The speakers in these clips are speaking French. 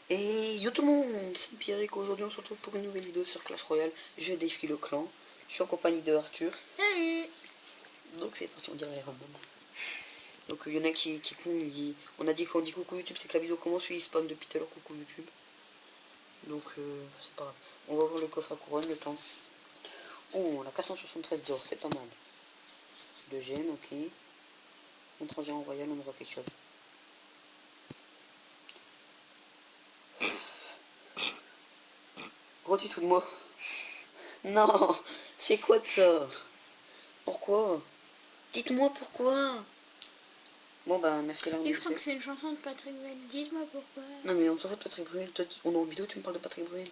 Et yo tout le monde, c'est Pierrick. Aujourd'hui on se retrouve pour une nouvelle vidéo sur Clash Royale. Je défie le clan. Je suis en compagnie de Arthur. Salut. Donc c'est attention, on dirait Iron Man. Donc il y en a qui on a dit qu'on dit coucou YouTube, c'est que la vidéo commence, il spawn depuis tout à l'heure coucou YouTube. Donc c'est pas grave. On va voir le coffre à couronne le temps. Oh, on a 473 d'or, c'est pas mal. 2 gemmes, ok. Contre géant royal, on aura quelque chose. Gros, tu te fous de moi? Non, c'est quoi de ça? Pourquoi? Dites-moi pourquoi. Bon bah merci l'arme. Et je crois que c'est une chanson de Patrick Bruel. Dites-moi pourquoi. Non mais on s'en fout de Patrick Bruel. Toi, on est en vidéo, tu me parles de Patrick Bruel.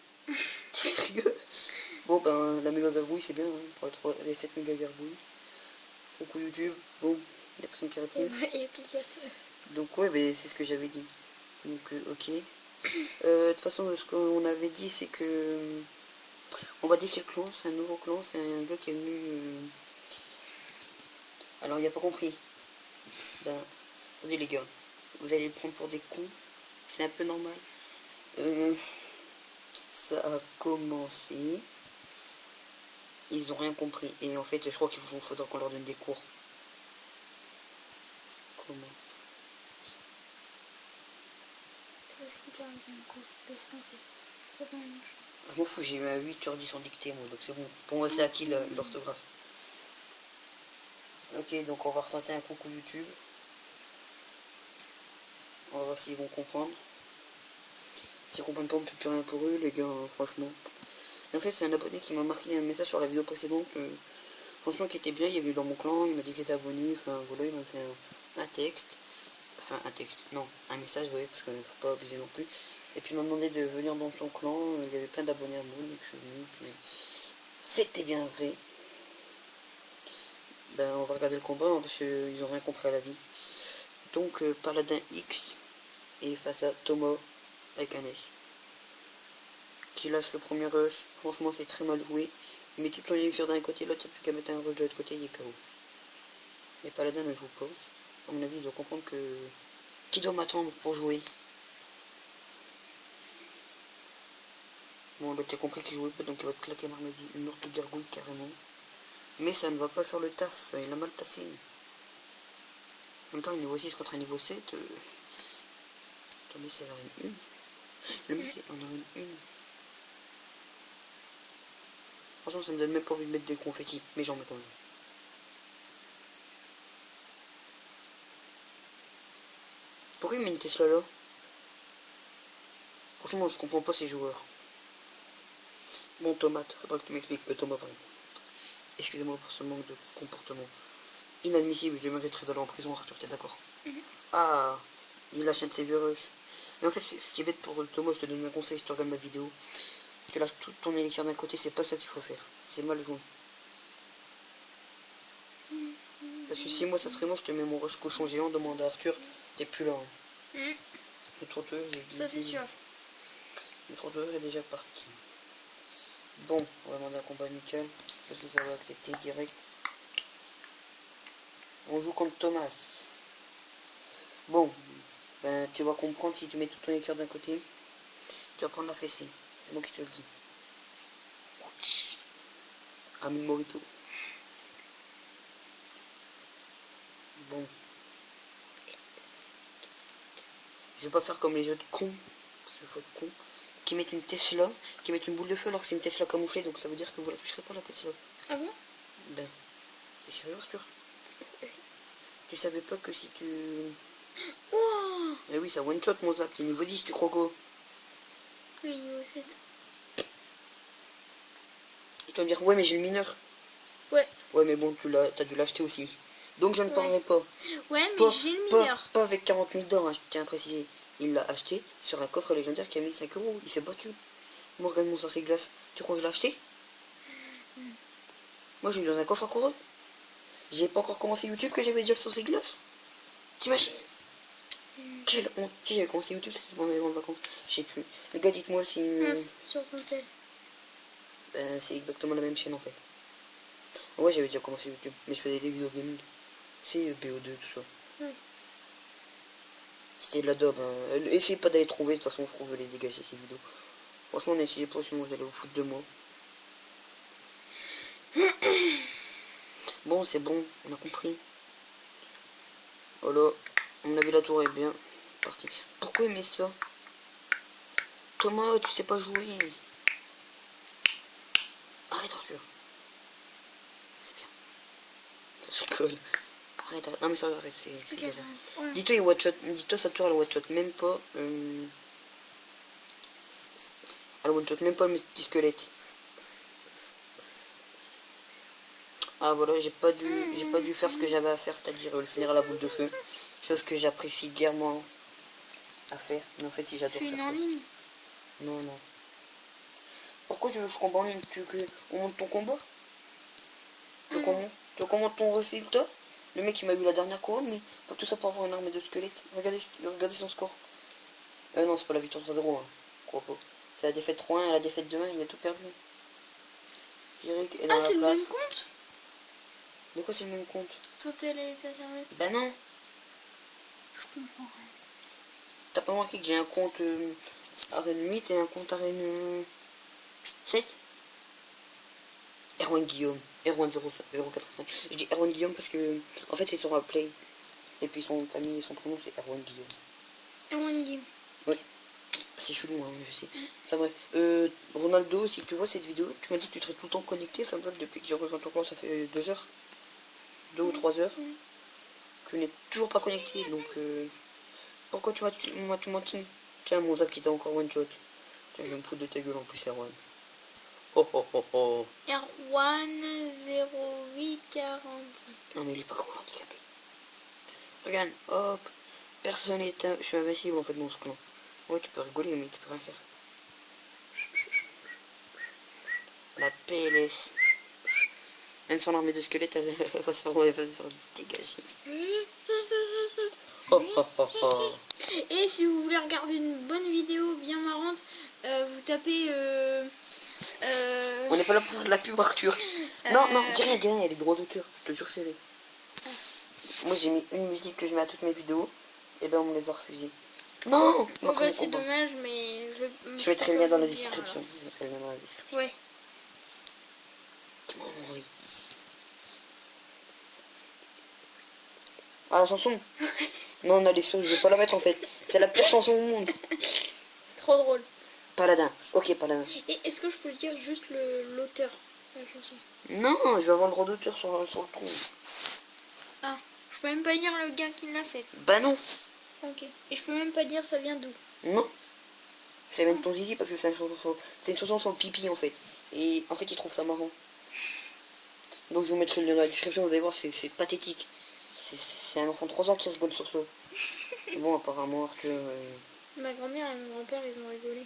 C'est sérieux? Bon ben la méga garbouille c'est bien, hein, pour les 7 méga garbouilles. Coucou YouTube. Bon, il y a personne qui répond. Donc ouais, mais c'est ce que j'avais dit. Donc ok. De toute façon, ce qu'on avait dit, c'est que on va défier le clan. C'est un nouveau clan. C'est un gars qui est venu. Alors il a pas compris. Ben, attendez les gars, vous allez le prendre pour des cons. C'est un peu normal. Ça a commencé. Ils ont rien compris. Et en fait, je crois qu'il faudra qu'on leur donne des cours. Comment? Je m'en fous, j'ai eu un 8h10 en dictée, moi, donc c'est bon. Pour moi, c'est acquis l'orthographe. Ok, donc on va retenter un coucou YouTube. On va voir s'ils vont comprendre. S'ils comprennent pas, on ne peut plus rien pour eux, les gars, hein, franchement. En fait, c'est un abonné qui m'a marqué un message sur la vidéo précédente. Franchement, qui était bien, il est venu dans mon clan, il m'a dit qu'il était abonné. Enfin, voilà, il m'a fait un texte. Enfin, un texte, non, un message, oui, parce qu'il ne faut pas abuser non plus. Et puis il m'a demandé de venir dans son clan, il y avait plein d'abonnés à moi, donc je suis venu, puis c'était bien vrai. Ben, on va regarder le combat, hein, parce qu'ils ont rien compris à la vie. Donc, Paladin X, et face à Thomas, avec un S. Qui lâche le premier rush, franchement c'est très mal joué. Il met tout ton élixir d'un côté, l'autre il n'y a plus qu'à mettre un rush de l'autre côté, il est KO. Mais Paladin ne joue pas. À mon avis, il doit comprendre que... Qui doit m'attendre pour jouer? Bon, l'autre a compris qu'il jouait pas, donc il va te claquer une autre gargouille carrément. Mais ça ne va pas faire le taf, il a mal placé. En même temps, niveau 6 contre un niveau 7. Attendez, c'est la une. Le mec, on a une. Franchement, ça me donne même pas envie de mettre des confettis, mais j'en mets quand même. Pourquoi il met une Tesla là? Franchement, je comprends pas ces joueurs. Bon, Tomate, faudra que tu m'expliques. Thomas, pardon. Excusez-moi pour ce manque de comportement. Inadmissible, je mériterais d'aller en prison, Arthur, t'es d'accord? Ah, il lâche un de ses vieux rushs. Mais en fait, ce qui est bête pour Thomas, je te donne un conseil si tu regardes ma vidéo. Tu lâches tout ton élixir d'un côté, c'est pas ça qu'il faut faire. C'est mal joué. Parce que si moi ça serait moi, je te mets mon rush cochon géant, demande à Arthur, t'es plus là. Hein. Le trotteur, ça c'est sûr. Le trotteur est déjà parti. Bon, on va demander un combat amical, parce que ça va accepter direct. On joue contre Thomas. Bon, ben tu vas comprendre si tu mets tout ton élixir d'un côté, tu vas prendre la fessée. C'est moi qui te le dis. Ami Morito. Bon. Je vais pas faire comme les autres cons, parce qu'il faut être con, qui mettent une Tesla, qui mettent une boule de feu alors que c'est une Tesla camouflée, donc ça veut dire que vous la toucherez pas la Tesla. Ah bon? Ben, t'es sérieux Arthur? Tu savais pas que si tu... Wow. Eh oui, ça one shot mon zap, t'es niveau 10, tu crois quoi? Oui, niveau 7. Et tu vas me dire, ouais mais j'ai le mineur. Ouais. Ouais mais bon, t'as dû l'acheter aussi. Donc je ne parlerai pas. Ouais, mais j'ai le mineur. Pas avec 40 000 d'or, hein, je tiens à préciser. Il l'a acheté sur un coffre légendaire qui a mis 5 €. Il s'est battu. Morgane, mon sorcier glace, tu crois que je l'ai acheté? Moi j'ai mis dans un coffre à couronne. J'ai pas encore commencé YouTube que j'avais déjà le sorcier glace. T'imagines? Quelle honte. Si j'avais commencé YouTube, c'était pendant mes grandes vacances. Je sais plus. Les gars, dites-moi si... Sur ton tel. Ben, c'est exactement la même chaîne en fait. Ouais, j'avais déjà commencé YouTube, mais je faisais des vidéos gaming. C'est BO2, tout ça. Ouais. C'était de la daube. Hein. Essayez pas d'aller trouver, de toute façon, je trouve que vous allez dégager ces vidéos. Franchement, n'essayez pas, sinon vous allez vous foutre de moi. Bon, c'est bon, on a compris. Voilà, on a vu la tour est bien parti. Pourquoi aimer ça? Thomas, tu sais pas jouer. Arrête, Arthur. C'est bien. Ça se colle. Arrête, arrête. Non mais ça arrête, c'est Ok, ouais. Dis-toi, il watch shot. Dis-toi, sa tour, elle watch shot même pas. Elle one shot même pas mes petits squelettes. Ah voilà, j'ai pas dû faire ce que j'avais à faire, c'est-à-dire le finir à la boule de feu. Chose que j'apprécie guèrement à faire. Mais en fait, si j'adore Fais faire une en ça. ligne. Non, non. Pourquoi tu veux que je combat en ligne? Tu veux qu'on monte ton combat? Tu veux qu'on monte ton résultat? Le mec il m'a eu la dernière couronne, mais pas tout ça pour avoir une armée de squelettes. Regardez son score. Non, c'est pas la victoire 3-0, hein. Crois pas. C'est la défaite 3-1 et la défaite 2-1, il a tout perdu. Eric est dans Ah, la c'est le place. même compte? De quoi c'est le même compte? Sur télé internet. Bah non. Je comprends rien. T'as pas remarqué que j'ai un compte arène 8 et un compte arène 7? Erwan Guillaume. Erwan 085. Je dis Erwan Guillaume parce que en fait c'est sur un play. Et puis son famille et son prénom c'est Erwan Guillaume. Erwan Guillaume. Oui. C'est chelou, hein, je sais. Ça bref. Ronaldo, si tu vois cette vidéo, tu m'as dit que tu serais tout le temps connecté. Enfin bref, depuis que j'ai rejoint ton compte, ça fait 2 heures. 2 ou 3 heures. Que tu n'es toujours pas connecté. Donc pourquoi tu m'as menti? Tiens, mon zap qui t'a encore one shot. Tiens, je vais me foutre de ta gueule en plus, Erwan. Oh oh oh oh. Erwan 0840. Non mais il est pas gros handicapé. Regarde, hop. Personne n'est un... Je suis invincible en fait dans ce clan. Ouais, tu peux rigoler mais tu peux rien faire. La PLS. Même son armée de squelettes, elle va se faire dégager. Oh oh oh oh. Et si vous voulez regarder une bonne vidéo bien marrante, vous tapez... On n'est pas là pour de la pub, Arthur. Non, non, dis rien, il y a des droits d'auteur. Je te jure, c'est vrai. Moi, j'ai mis une musique que je mets à toutes mes vidéos. Et ben, on me les a refusées. Non, bon, bah, c'est dommage, mais... Je mettrai le lien dans la description. Je mettrai le lien dans la description. Ouais. Oui. Ah, la chanson? Non, on a les choses, je vais pas la mettre en fait. C'est la pire chanson au monde. C'est trop drôle. Paladin. Ok, Paladin. Et est-ce que je peux dire juste l'auteur de la chanson? Non, je vais avoir le droit d'auteur sur le tronc. Ah, je peux même pas dire le gars qui l'a faite. Bah non. Ok. Et je peux même pas dire ça vient d'où? Non. Ça vient de ton zizi parce que c'est une chanson sur le pipi en fait. Et en fait, il trouve ça marrant. Donc je vous mettrai le lien dans la description, vous allez voir, c'est pathétique. C'est un enfant de 3 ans qui rigole sur ça. Bon, apparemment, Arthur... Ma grand-mère et mon grand-père, ils ont rigolé.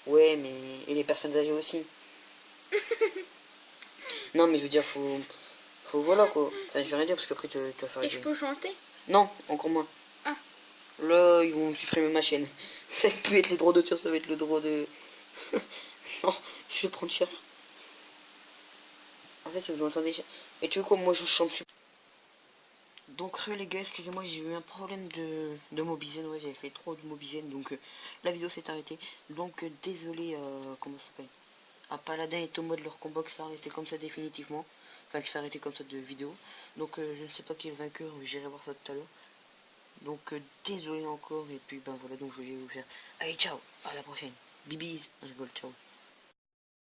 Ouais, mais... Et les personnes âgées aussi. Non, mais je veux dire, faut voilà, quoi. Enfin, je vais rien dire, parce qu'après, tu vas faire... Et je peux chanter? Non, encore moins. Ah. Là, ils vont supprimer ma chaîne. Ça va plus être les droits d'auteur, ça va être le droit de... Non, je vais prendre cher. En fait, si vous entendez... Et tu veux quoi, moi, je chante plus. Donc les gars, excusez-moi, j'ai eu un problème de Mobizen, ouais, j'avais fait trop de Mobizen, donc la vidéo s'est arrêtée. Donc désolé, comment ça s'appelle? Un Paladin et Thomas de leur combat qui s'est arrêté comme ça définitivement. Enfin, qui s'est arrêté comme ça de vidéo. Donc je ne sais pas qui est le vainqueur, j'irai voir ça tout à l'heure. Donc désolé encore, et puis ben voilà, donc je voulais vous faire... Allez, ciao, à la prochaine. Bibis, je rigole, ciao.